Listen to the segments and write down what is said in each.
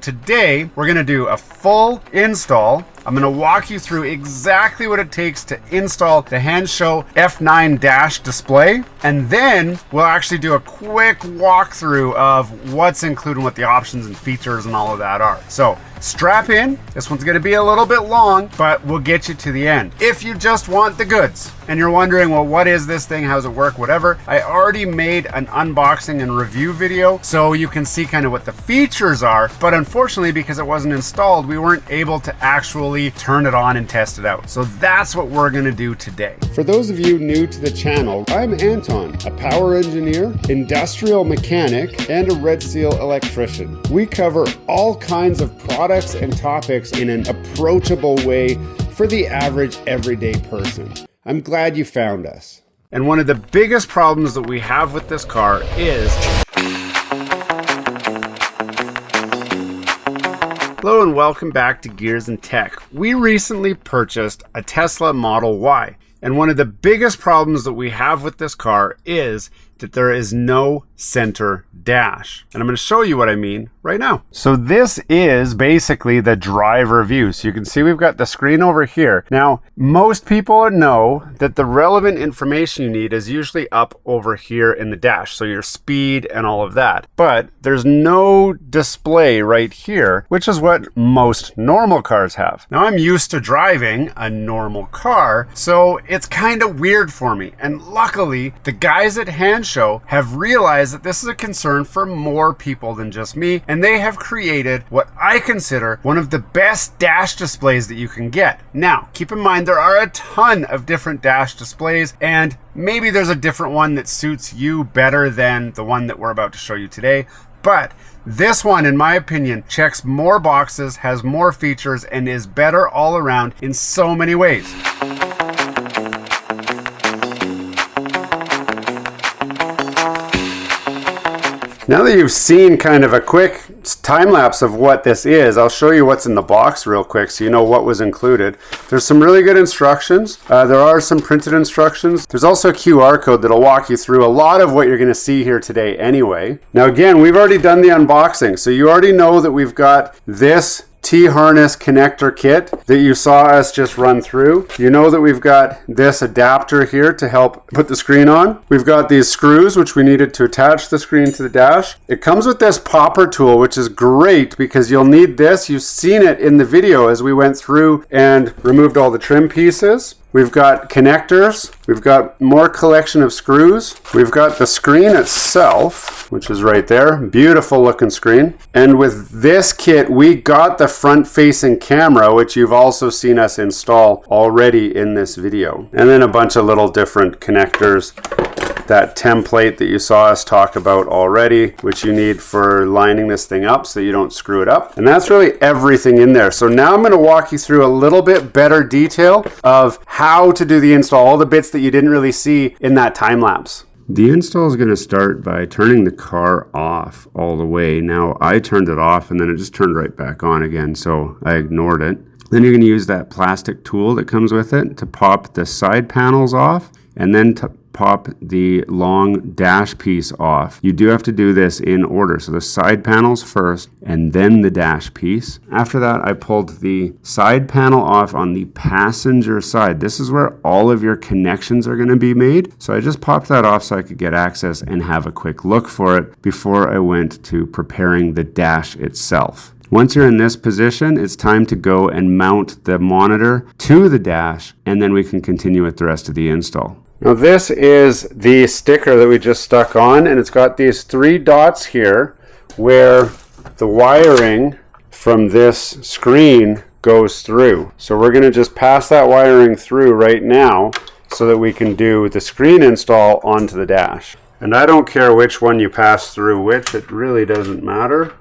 Today, we're gonna do a full install. I'm gonna walk you through exactly what it takes to install the Hansshow F9 dash display. And then we'll actually do a quick walkthrough of what's included, what the options and features and all of that are. So strap in. This one's gonna be a little bit long, but we'll get you to the end. If you just want the goods and you're wondering, well, what is this thing? How does it work? Whatever. I already made an unboxing and review video so you can see kind of what the features are. But unfortunately, because it wasn't installed, we weren't able to actually turn it on and test it out. So that's what we're gonna do today. For those of you new to the channel, I'm Anton, a power engineer, industrial mechanic, and a Red Seal electrician. We cover all kinds of products and topics in an approachable way for the average everyday person. I'm glad you found us. And one of the biggest problems that we have with this car is... Hello and welcome back to Gears and Tech. We recently purchased a Tesla Model Y, and one of the biggest problems that we have with this car is that there is no center dash. And I'm going to show you what I mean right now. So this is basically the driver view. So you can see we've got the screen over here. Now, most people know that the relevant information you need is usually up over here in the dash. So your speed and all of that. But there's no display right here, which is what most normal cars have. Now, I'm used to driving a normal car, so it's kind of weird for me. And luckily, the guys at Hansshow have realized that this is a concern for more people than just me, and they have created what I consider one of the best dash displays that you can get. Now, keep in mind there are a ton of different dash displays, and maybe there's a different one that suits you better than the one that we're about to show you today. But this one, in my opinion, checks more boxes, has more features, and is better all around in so many ways. Now that you've seen kind of a quick time lapse of what this is, I'll show you what's in the box real quick so you know what was included. There's some really good instructions. There are some printed instructions. There's also a QR code that'll walk you through a lot of what you're going to see here today anyway. Now again, we've already done the unboxing, so you already know that we've got this T-harness connector kit that you saw us just run through. You know that we've got this adapter here to help put the screen on. We've got these screws which we needed to attach the screen to the dash. It comes with this popper tool, which is great because you'll need this. You've seen it in the video as we went through and removed all the trim pieces. We've got connectors. We've got more collection of screws. We've got the screen itself, which is right there. Beautiful looking screen. And with this kit, we got the front-facing camera, which you've also seen us install already in this video. And then a bunch of little different connectors. That template that you saw us talk about already, which you need for lining this thing up so you don't screw it up. And that's really everything in there. So now I'm going to walk you through a little bit better detail of how to do the install, all the bits that you didn't really see in that time lapse. The install is going to start by turning the car off all the way. Now, I turned it off and then it just turned right back on again, so I ignored it. Then you're going to use that plastic tool that comes with it to pop the side panels off and then to pop the long dash piece off. You do have to do this in order. So the side panels first and then the dash piece. After that, I pulled the side panel off on the passenger side. This is where all of your connections are going to be made. So I just popped that off so I could get access and have a quick look for it before I went to preparing the dash itself. Once you're in this position, it's time to go and mount the monitor to the dash, and then we can continue with the rest of the install. Now this is the sticker that we just stuck on, and it's got these 3 dots here where the wiring from this screen goes through. So we're going to just pass that wiring through right now so that we can do the screen install onto the dash. And I don't care which one you pass through which, it really doesn't matter.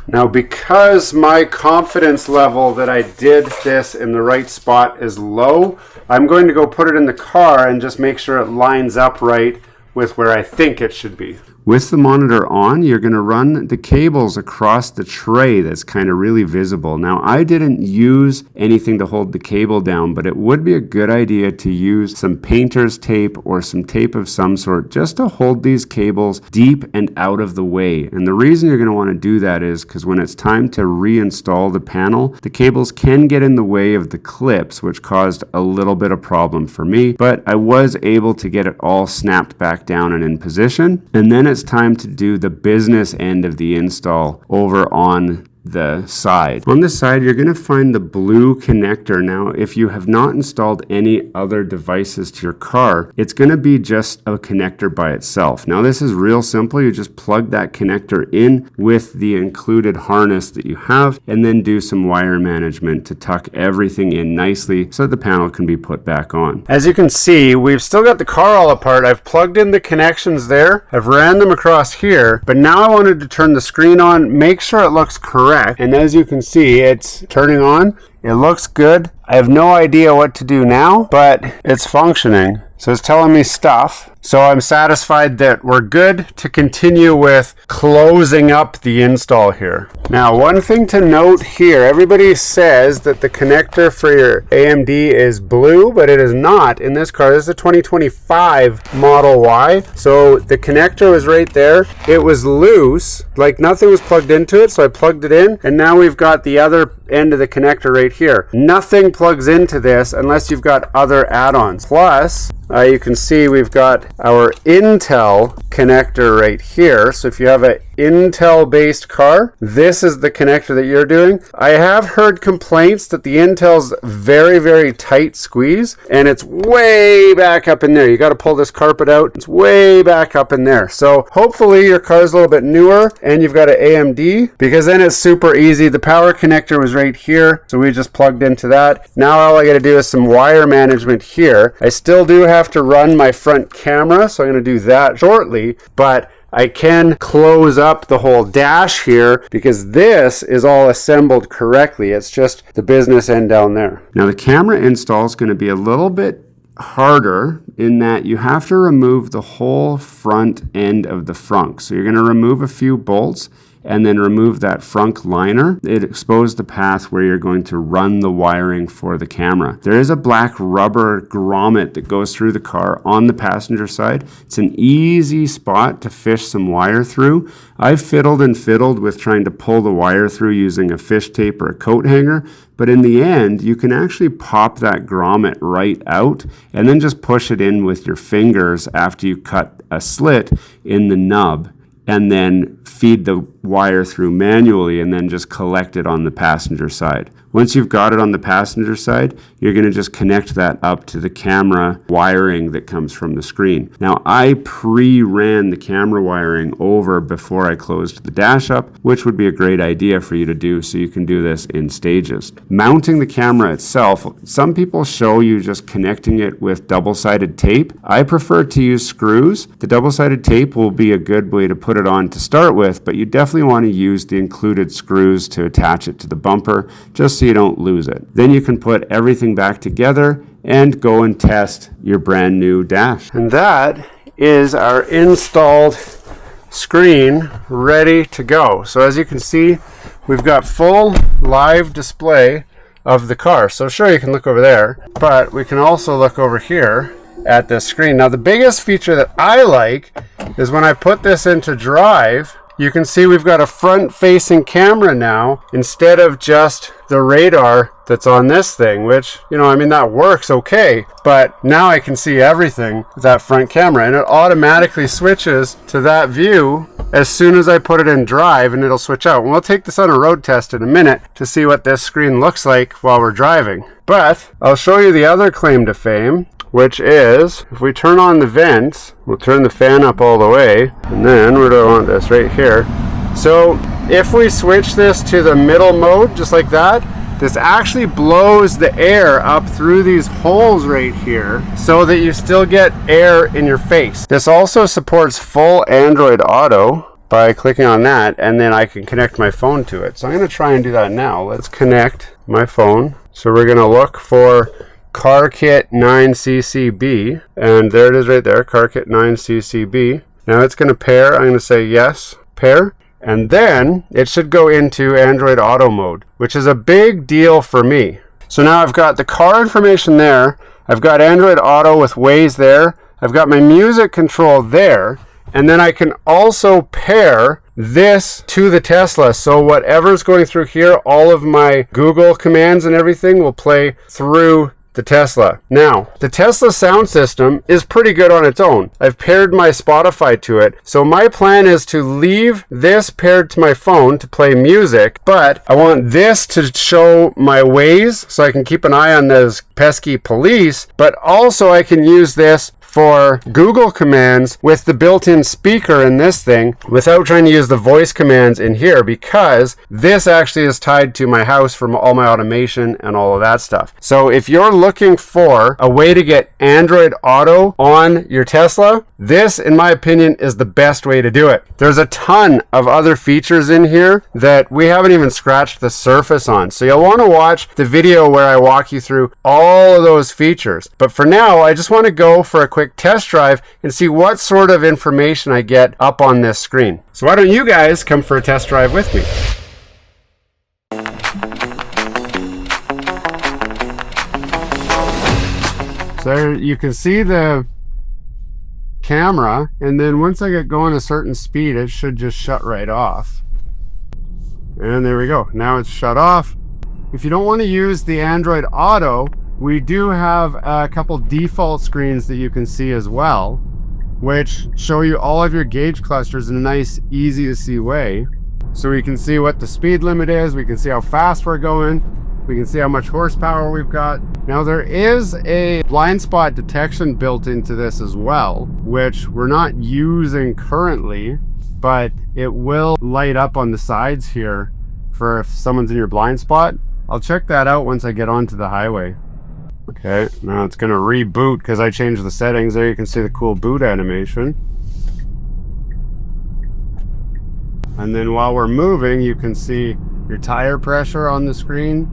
Now, because my confidence level that I did this in the right spot is low, I'm going to go put it in the car and just make sure it lines up right with where I think it should be. With the monitor on, you're going to run the cables across the tray that's kind of really visible. Now, I didn't use anything to hold the cable down, but it would be a good idea to use some painter's tape or some tape of some sort just to hold these cables deep and out of the way. And the reason you're going to want to do that is because when it's time to reinstall the panel, the cables can get in the way of the clips, which caused a little bit of problem for me, but I was able to get it all snapped back down and in position. And then it's time to do the business end of the install over on the side. On this side, you're going to find the blue connector. Now, if you have not installed any other devices to your car, it's going to be just a connector by itself. Now, this is real simple. You just plug that connector in with the included harness that you have, and then do some wire management to tuck everything in nicely so that the panel can be put back on. As you can see, we've still got the car all apart. I've plugged in the connections there. I've ran them across here, but now I wanted to turn the screen on, make sure it looks correct. And as you can see, it's turning on. It looks good. I have no idea what to do now, but it's functioning. So it's telling me stuff. So I'm satisfied that we're good to continue with closing up the install here. Now, one thing to note here, everybody says that the connector for your AMD is blue, but it is not in this car. This is a 2025 Model Y. So the connector was right there. It was loose, like nothing was plugged into it. So I plugged it in, and now we've got the other end of the connector right here. Nothing plugs into this unless you've got other add-ons. Plus, you can see we've got our Intel connector right here. So if you have an Intel based car, this is the connector that you're doing. I have heard complaints that the Intel's very, very tight squeeze, and it's way back up in there. You got to pull this carpet out. It's way back up in there. So hopefully your car is a little bit newer and you've got an AMD, because then it's super easy. The power connector was right here, so we just plugged into that. Now all I got to do is some wire management here. I still do have to run my front camera, so I'm going to do that shortly, but I can close up the whole dash here because this is all assembled correctly. It's just the business end down there. Now the camera install is going to be a little bit harder in that you have to remove the whole front end of the frunk. So you're going to remove a few bolts and then remove that frunk liner. It exposed the path where you're going to run the wiring for the camera. There is a black rubber grommet that goes through the car on the passenger side. It's an easy spot to fish some wire through. I've fiddled and fiddled with trying to pull the wire through using a fish tape or a coat hanger, but in the end, you can actually pop that grommet right out and then just push it in with your fingers after you cut a slit in the nub, and then feed the wire through manually and then just collect it on the passenger side. Once you've got it on the passenger side, you're going to just connect that up to the camera wiring that comes from the screen. Now, I pre-ran the camera wiring over before I closed the dash up, which would be a great idea for you to do, so you can do this in stages. Mounting the camera itself, some people show you just connecting it with double-sided tape. I prefer to use screws. The double-sided tape will be a good way to put it on to start with, but you definitely want to use the included screws to attach it to the bumper, just so you don't lose it. Then you can put everything back together and go and test your brand new dash. And that is our installed screen ready to go. So as you can see, we've got full live display of the car. So sure, you can look over there, but we can also look over here at this screen. Now the biggest feature that I like is when I put this into drive, you can see we've got a front-facing camera now instead of just the radar that's on this thing, which, you know, I mean, that works okay, but now I can see everything with that front camera, and it automatically switches to that view as soon as I put it in drive, and it'll switch out. And we'll take this on a road test in a minute to see what this screen looks like while we're driving. But I'll show you the other claim to fame, which is, if we turn on the vents, we'll turn the fan up all the way, and then where do I want this? Right here. So if we switch this to the middle mode, just like that, this actually blows the air up through these holes right here so that you still get air in your face. This also supports full Android Auto by clicking on that, and then I can connect my phone to it. So I'm going to try and do that now. Let's connect my phone. So we're going to look for CarKit 9CCB, and there it is right there, CarKit 9CCB. Now it's going to pair. I'm going to say yes, pair. And then it should go into Android Auto mode, which is a big deal for me. So now I've got the car information there. I've got Android Auto with Waze there. I've got my music control there. And then I can also pair this to the Tesla. So whatever's going through here, all of my Google commands and everything will play through the Tesla. Now, the Tesla sound system is pretty good on its own. I've paired my Spotify to it. So my plan is to leave this paired to my phone to play music, but I want this to show my Waze so I can keep an eye on those pesky police, but also I can use this for Google commands with the built-in speaker in this thing without trying to use the voice commands in here, because this actually is tied to my house for all my automation and all of that stuff. So if you're looking for a way to get Android Auto on your Tesla, this, in my opinion, is the best way to do it. There's a ton of other features in here that we haven't even scratched the surface on. So you'll want to watch the video where I walk you through all of those features. But for now, I just want to go for a quick test drive and see what sort of information I get up on this screen. So why don't you guys come for a test drive with me? So you can see the camera, and then once I get going a certain speed, it should just shut right off. And there we go. Now it's shut off. If you don't want to use the Android Auto, we do have a couple default screens that you can see as well, which show you all of your gauge clusters in a nice, easy to see way. So we can see what the speed limit is, we can see how fast we're going, we can see how much horsepower we've got. Now there is a blind spot detection built into this as well, which we're not using currently, but it will light up on the sides here for if someone's in your blind spot. I'll check that out once I get onto the highway. Okay, now it's going to reboot because I changed the settings. There you can see the cool boot animation. And then while we're moving, you can see your tire pressure on the screen.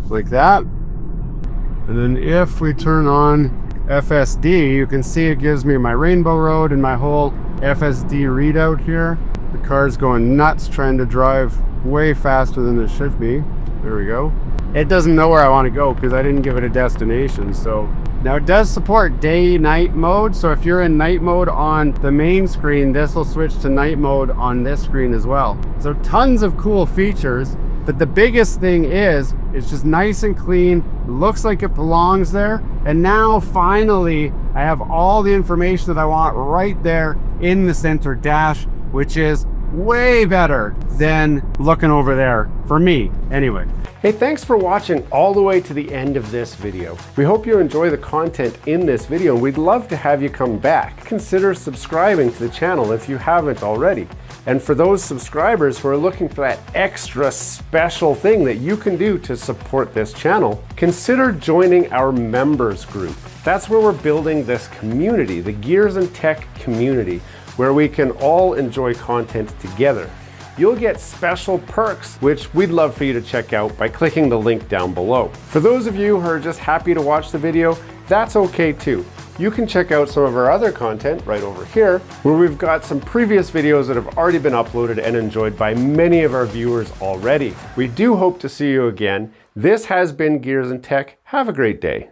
Like that. And then if we turn on FSD, you can see it gives me my Rainbow Road and my whole FSD readout here. The car's going nuts trying to drive way faster than it should be. There we go. It doesn't know where I want to go because I didn't give it a destination. So now it does support day-night mode. So if you're in night mode on the main screen, this will switch to night mode on this screen as well. So tons of cool features. But the biggest thing is, it's just nice and clean, looks like it belongs there. And now finally, I have all the information that I want right there in the center dash, which is way better than looking over there, for me anyway. Hey, thanks for watching all the way to the end of this video. We hope you enjoy the content in this video, and we'd love to have you come back. Consider subscribing to the channel if you haven't already. And for those subscribers who are looking for that extra special thing that you can do to support this channel, consider joining our members group. That's where we're building this community, the Gears and Tech community, where we can all enjoy content together. You'll get special perks, which we'd love for you to check out by clicking the link down below. For those of you who are just happy to watch the video, that's okay too. You can check out some of our other content right over here, where we've got some previous videos that have already been uploaded and enjoyed by many of our viewers already. We do hope to see you again. This has been Gears and Tech. Have a great day.